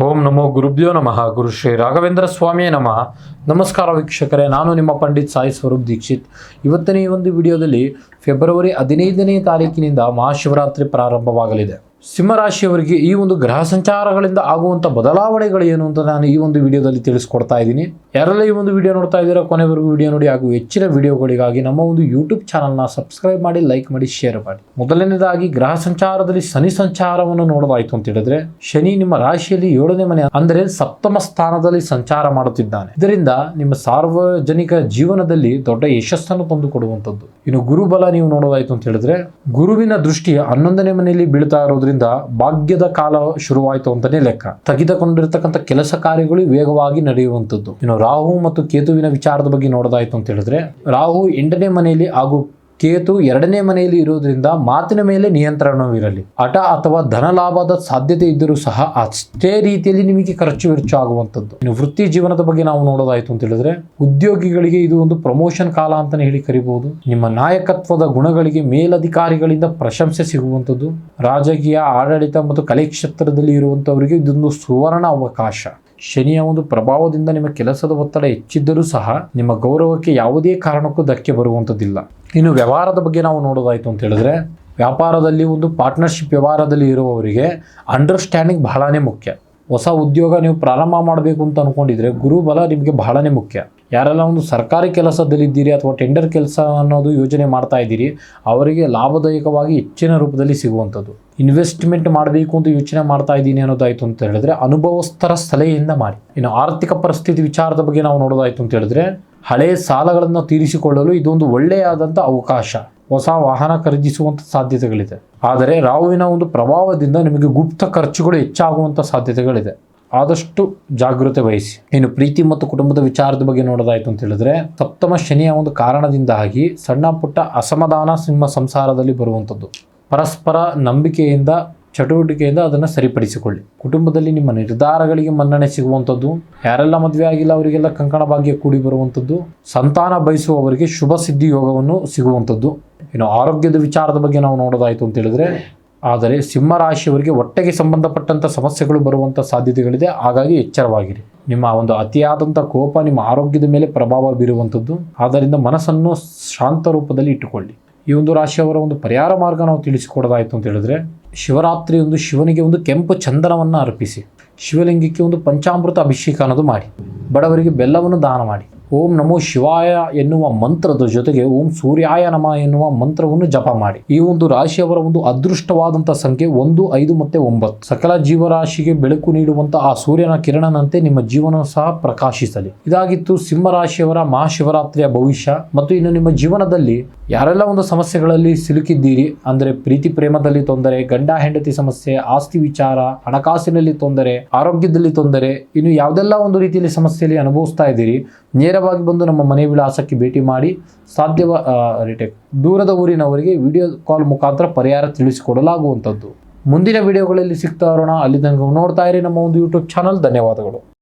ಓಂ ನಮೋ ಗುರುಭ್ಯೋ ನಮಃ. ಗುರು ಶ್ರೀ ರಾಘವೇಂದ್ರ ಸ್ವಾಮಿಯೇ ನಮಃ. ನಮಸ್ಕಾರ ವೀಕ್ಷಕರೇ, ನಾನು ನಿಮ್ಮ ಪಂಡಿತ್ ಸಾಯಿ ಸ್ವರೂಪ್ ದೀಕ್ಷಿತ್. ಇವತ್ತಿನ ಈ ಒಂದು ವಿಡಿಯೋದಲ್ಲಿ ಫೆಬ್ರವರಿ 15ನೇ ತಾರೀಕಿನಿಂದ ಮಹಾಶಿವರಾತ್ರಿ ಪ್ರಾರಂಭವಾಗಲಿದೆ. ಸಿಂಹರಾಶಿಯವರಿಗೆ ಈ ಒಂದು ಗ್ರಹ ಸಂಚಾರಗಳಿಂದ ಆಗುವಂಥ ಬದಲಾವಣೆಗಳು ಏನು ಅಂತ ನಾನು ಈ ಒಂದು ವಿಡಿಯೋದಲ್ಲಿ ತಿಳಿಸ್ಕೊಡ್ತಾ ಇದ್ದೀನಿ. ಯಾರೆಲ್ಲ ಈ ಒಂದು ವಿಡಿಯೋ ನೋಡ್ತಾ ಇದ್ದೀರಾ ಕೊನೆವರೆಗೂ ವಿಡಿಯೋ ನೋಡಿ, ಹಾಗೂ ಹೆಚ್ಚಿನ ವಿಡಿಯೋಗಳಿಗಾಗಿ ನಮ್ಮ ಒಂದು ಯೂಟ್ಯೂಬ್ ಚಾನಲ್ನ ಸಬ್ಸ್ಕ್ರೈಬ್ ಮಾಡಿ, ಲೈಕ್ ಮಾಡಿ, ಶೇರ್ ಮಾಡಿ. ಮೊದಲನೇದಾಗಿ ಗ್ರಹ ಸಂಚಾರದಲ್ಲಿ ಶನಿ ಸಂಚಾರವನ್ನು ನೋಡೋದಾಯ್ತು ಅಂತ ಹೇಳಿದ್ರೆ, ಶನಿ ನಿಮ್ಮ ರಾಶಿಯಲ್ಲಿ 7ನೇ ಮನೆ ಅಂದರೆ ಸಪ್ತಮ ಸ್ಥಾನದಲ್ಲಿ ಸಂಚಾರ ಮಾಡುತ್ತಿದ್ದಾನೆ. ಇದರಿಂದ ನಿಮ್ಮ ಸಾರ್ವಜನಿಕ ಜೀವನದಲ್ಲಿ ದೊಡ್ಡ ಯಶಸ್ಸನ್ನು ತಂದುಕೊಡುವಂಥದ್ದು. ಇನ್ನು ಗುರುಬಲ ನೀವು ನೋಡೋದಾಯ್ತು ಅಂತ ಹೇಳಿದ್ರೆ, ಗುರುವಿನ ದೃಷ್ಟಿ 11ನೇ ಮನೆಯಲ್ಲಿ ಬೀಳ್ತಾ ಇರೋದ್ರಿಂದ ಭಾಗ್ಯದ ಕಾಲ ಶುರುವಾಯಿತು ಅಂತಾನೆ ಲೆಕ್ಕ. ತೆಗೆದುಕೊಂಡಿರ್ತಕ್ಕಂಥ ಕೆಲಸ ಕಾರ್ಯಗಳು ವೇಗವಾಗಿ ನಡೆಯುವಂಥದ್ದು. ಇನ್ನು ರಾಹು ಮತ್ತು ಕೇತುವಿನ ವಿಚಾರದ ಬಗ್ಗೆ ನೋಡೋದಾಯ್ತು ಅಂತ ಹೇಳಿದ್ರೆ, ರಾಹು 8ನೇ ಮನೆಯಲ್ಲಿ ಹಾಗೂ ಕೇತು 2ನೇ ಮನೆಯಲ್ಲಿ ಇರೋದ್ರಿಂದ ಮಾತಿನ ಮೇಲೆ ನಿಯಂತ್ರಣವಿರಲಿ. ಹಠ ಅಥವಾ ಧನ ಲಾಭದ ಸಾಧ್ಯತೆ ಇದ್ದರೂ ಸಹ ಅಷ್ಟೇ ರೀತಿಯಲ್ಲಿ ನಿಮಗೆ ಖರ್ಚು ವೆಚ್ಚ ಆಗುವಂಥದ್ದು. ಇನ್ನು ವೃತ್ತಿ ಜೀವನದ ಬಗ್ಗೆ ನಾವು ನೋಡೋದಾಯ್ತು ಅಂತ ಹೇಳಿದ್ರೆ, ಉದ್ಯೋಗಿಗಳಿಗೆ ಇದು ಒಂದು ಪ್ರಮೋಷನ್ ಕಾಲ ಅಂತಾನೆ ಹೇಳಿ ಕರಿಬಹುದು. ನಿಮ್ಮ ನಾಯಕತ್ವದ ಗುಣಗಳಿಗೆ ಮೇಲಧಿಕಾರಿಗಳಿಂದ ಪ್ರಶಂಸೆ ಸಿಗುವಂಥದ್ದು. ರಾಜಕೀಯ, ಆಡಳಿತ ಮತ್ತು ಕಲೆ ಕ್ಷೇತ್ರದಲ್ಲಿ ಇರುವಂತವರಿಗೆ ಇದೊಂದು ಸುವರ್ಣ ಅವಕಾಶ. ಶನಿಯ ಒಂದು ಪ್ರಭಾವದಿಂದ ನಿಮ್ಮ ಕೆಲಸದ ಒತ್ತಡ ಹೆಚ್ಚಿದ್ದರೂ ಸಹ ನಿಮ್ಮ ಗೌರವಕ್ಕೆ ಯಾವುದೇ ಕಾರಣಕ್ಕೂ ಧಕ್ಕೆ ಬರುವಂಥದ್ದಿಲ್ಲ. ಇನ್ನು ವ್ಯವಹಾರದ ಬಗ್ಗೆ ನಾವು ನೋಡೋದಾಯ್ತು ಅಂತ ಹೇಳಿದ್ರೆ, ವ್ಯಾಪಾರದಲ್ಲಿ ಒಂದು ಪಾರ್ಟ್ನರ್ಶಿಪ್ ವ್ಯವಹಾರದಲ್ಲಿ ಇರುವವರಿಗೆ ಅಂಡರ್ಸ್ಟ್ಯಾಂಡಿಂಗ್ ಬಹಳನೇ ಮುಖ್ಯ. ಹೊಸ ಉದ್ಯೋಗ ನೀವು ಪ್ರಾರಂಭ ಮಾಡಬೇಕು ಅಂತ ಅನ್ಕೊಂಡಿದ್ರೆ ಗುರುಬಲ ನಿಮಗೆ ಬಹಳನೇ ಮುಖ್ಯ. ಯಾರೆಲ್ಲ ಒಂದು ಸರ್ಕಾರಿ ಕೆಲಸದಲ್ಲಿದ್ದೀರಿ ಅಥವಾ ಟೆಂಡರ್ ಕೆಲಸ ಅನ್ನೋದು ಯೋಜನೆ ಮಾಡ್ತಾ ಇದ್ದೀರಿ, ಅವರಿಗೆ ಲಾಭದಾಯಕವಾಗಿ ಹೆಚ್ಚಿನ ರೂಪದಲ್ಲಿ ಸಿಗುವಂಥದ್ದು. ಇನ್ವೆಸ್ಟ್ಮೆಂಟ್ ಮಾಡಬೇಕು ಅಂತ ಯೋಚನೆ ಮಾಡ್ತಾ ಇದ್ದೀನಿ ಅನ್ನೋದಾಯ್ತು ಅಂತ ಹೇಳಿದ್ರೆ, ಅನುಭವಸ್ಥರ ಸಲಹೆಯಿಂದ ಮಾಡಿ. ಇನ್ನು ಆರ್ಥಿಕ ಪರಿಸ್ಥಿತಿ ವಿಚಾರದ ಬಗ್ಗೆ ನಾವು ನೋಡೋದಾಯ್ತು ಅಂತ ಹೇಳಿದ್ರೆ, ಹಳೆಯ ಸಾಲಗಳನ್ನು ತೀರಿಸಿಕೊಳ್ಳಲು ಇದೊಂದು ಒಳ್ಳೆಯಾದಂಥ ಅವಕಾಶ. ಹೊಸ ವಾಹನ ಖರೀದಿಸುವಂಥ ಸಾಧ್ಯತೆಗಳಿದೆ. ಆದರೆ ರಾಹುವಿನ ಒಂದು ಪ್ರಭಾವದಿಂದ ನಿಮಗೆ ಗುಪ್ತ ಖರ್ಚುಗಳು ಹೆಚ್ಚಾಗುವಂಥ ಸಾಧ್ಯತೆಗಳಿದೆ. ಆದಷ್ಟು ಜಾಗೃತೆ ವಹಿಸಿ. ಇನ್ನು ಪ್ರೀತಿ ಮತ್ತು ಕುಟುಂಬದ ವಿಚಾರದ ಬಗ್ಗೆ ನೋಡೋದಾಯ್ತು ಅಂತ ಹೇಳಿದ್ರೆ, ಸಪ್ತಮ ಶನಿಯ ಒಂದು ಕಾರಣದಿಂದಾಗಿ ಸಣ್ಣ ಪುಟ್ಟ ಅಸಮಾಧಾನ ನಿಮ್ಮ ಸಂಸಾರದಲ್ಲಿ ಬರುವಂಥದ್ದು. ಪರಸ್ಪರ ನಂಬಿಕೆಯಿಂದ, ಚಟುವಟಿಕೆಯಿಂದ ಅದನ್ನು ಸರಿಪಡಿಸಿಕೊಳ್ಳಿ. ಕುಟುಂಬದಲ್ಲಿ ನಿಮ್ಮ ನಿರ್ಧಾರಗಳಿಗೆ ಮನ್ನಣೆ ಸಿಗುವಂಥದ್ದು. ಯಾರೆಲ್ಲ ಮದುವೆ ಆಗಿಲ್ಲ ಅವರಿಗೆಲ್ಲ ಕಂಕಣ ಭಾಗ್ಯ ಕೂಡಿ ಬರುವಂಥದ್ದು. ಸಂತಾನ ಬಯಸುವವರಿಗೆ ಶುಭ ಸಿದ್ಧಿ ಯೋಗವನ್ನು ಸಿಗುವಂಥದ್ದು. ಇನ್ನು ಆರೋಗ್ಯದ ವಿಚಾರದ ಬಗ್ಗೆ ನಾವು ನೋಡೋದಾಯ್ತು ಅಂತ ಹೇಳಿದ್ರೆ, ಆದರೆ ಸಿಂಹರಾಶಿಯವರಿಗೆ ಹೊಟ್ಟೆಗೆ ಸಂಬಂಧಪಟ್ಟಂಥ ಸಮಸ್ಯೆಗಳು ಬರುವಂಥ ಸಾಧ್ಯತೆಗಳಿದೆ. ಹಾಗಾಗಿ ಎಚ್ಚರವಾಗಿರಿ. ನಿಮ್ಮ ಒಂದು ಅತಿಯಾದಂಥ ಕೋಪ ನಿಮ್ಮ ಆರೋಗ್ಯದ ಮೇಲೆ ಪ್ರಭಾವ ಬೀರುವಂಥದ್ದು. ಆದ್ದರಿಂದ ಮನಸ್ಸನ್ನು ಶಾಂತ ರೂಪದಲ್ಲಿ ಇಟ್ಟುಕೊಳ್ಳಿ. ಈ ಒಂದು ರಾಶಿಯವರ ಒಂದು ಪರಿಹಾರ ಮಾರ್ಗ ನಾವು ತಿಳಿಸಿಕೊಡೋದಾಯ್ತು ಅಂತ ಹೇಳಿದ್ರೆ, ಶಿವರಾತ್ರಿ ಒಂದು ಶಿವನಿಗೆ ಒಂದು ಕೆಂಪು ಚಂದನವನ್ನು ಅರ್ಪಿಸಿ, ಶಿವಲಿಂಗಕ್ಕೆ ಒಂದು ಪಂಚಾಮೃತ ಅಭಿಷೇಕ ಅನ್ನೋದು ಮಾಡಿ, ಬಡವರಿಗೆ ಬೆಲ್ಲವನ್ನು ದಾನ ಮಾಡಿ. ಓಂ ನಮೋ ಶಿವಾಯ ಎನ್ನುವ ಮಂತ್ರದ ಜೊತೆಗೆ ಓಂ ಸೂರ್ಯಾಯ ನಮಃ ಎನ್ನುವ ಮಂತ್ರವನ್ನು ಜಪ ಮಾಡಿ. ಈ ಒಂದು ರಾಶಿಯವರ ಒಂದು ಅದೃಷ್ಟವಾದಂಥ ಸಂಖ್ಯೆ 1, 5 ಮತ್ತು 9. ಸಕಲ ಜೀವರಾಶಿಗೆ ಬೆಳಕು ನೀಡುವಂಥ ಆ ಸೂರ್ಯನ ಕಿರಣನಂತೆ ನಿಮ್ಮ ಜೀವನ ಸಹ ಪ್ರಕಾಶಿಸಲಿ. ಇದಾಗಿತ್ತು ಸಿಂಹರಾಶಿಯವರ ಮಹಾಶಿವರಾತ್ರಿಯ ಭವಿಷ್ಯ. ಮತ್ತು ಇನ್ನು ನಿಮ್ಮ ಜೀವನದಲ್ಲಿ ಯಾರೆಲ್ಲ ಒಂದು ಸಮಸ್ಯೆಗಳಲ್ಲಿ ಸಿಲುಕಿದ್ದೀರಿ, ಅಂದರೆ ಪ್ರೀತಿ ಪ್ರೇಮದಲ್ಲಿ ತೊಂದರೆ, ಗಂಡ ಹೆಂಡತಿ ಸಮಸ್ಯೆ, ಆಸ್ತಿ ವಿಚಾರ, ಹಣಕಾಸಿನಲ್ಲಿ ತೊಂದರೆ, ಆರೋಗ್ಯದಲ್ಲಿ ತೊಂದರೆ, ಇನ್ನು ಯಾವುದೆಲ್ಲ ಒಂದು ರೀತಿಯಲ್ಲಿ ಸಮಸ್ಯೆಯಲ್ಲಿ ಅನುಭವಿಸ್ತಾ ಇದ್ದೀರಿ, ನೇರವಾಗಿ ಬಂದು ನಮ್ಮ ಮನೆ ವಿಳಾಸಕ್ಕೆ ಭೇಟಿ ಮಾಡಿ ದೂರದ ಊರಿನವರಿಗೆ ವಿಡಿಯೋ ಕಾಲ್ ಮುಖಾಂತರ ಪರಿಹಾರ ತಿಳಿಸಿಕೊಡಲಾಗುವಂಥದ್ದು. ಮುಂದಿನ ವಿಡಿಯೋಗಳಲ್ಲಿ ಸಿಗ್ತಾ ಇರೋಣ. ಅಲ್ಲಿ ತನಕ ನೋಡ್ತಾ ಇರಿ ನಮ್ಮ ಒಂದು ಯೂಟ್ಯೂಬ್ ಚಾನಲ್. ಧನ್ಯವಾದಗಳು.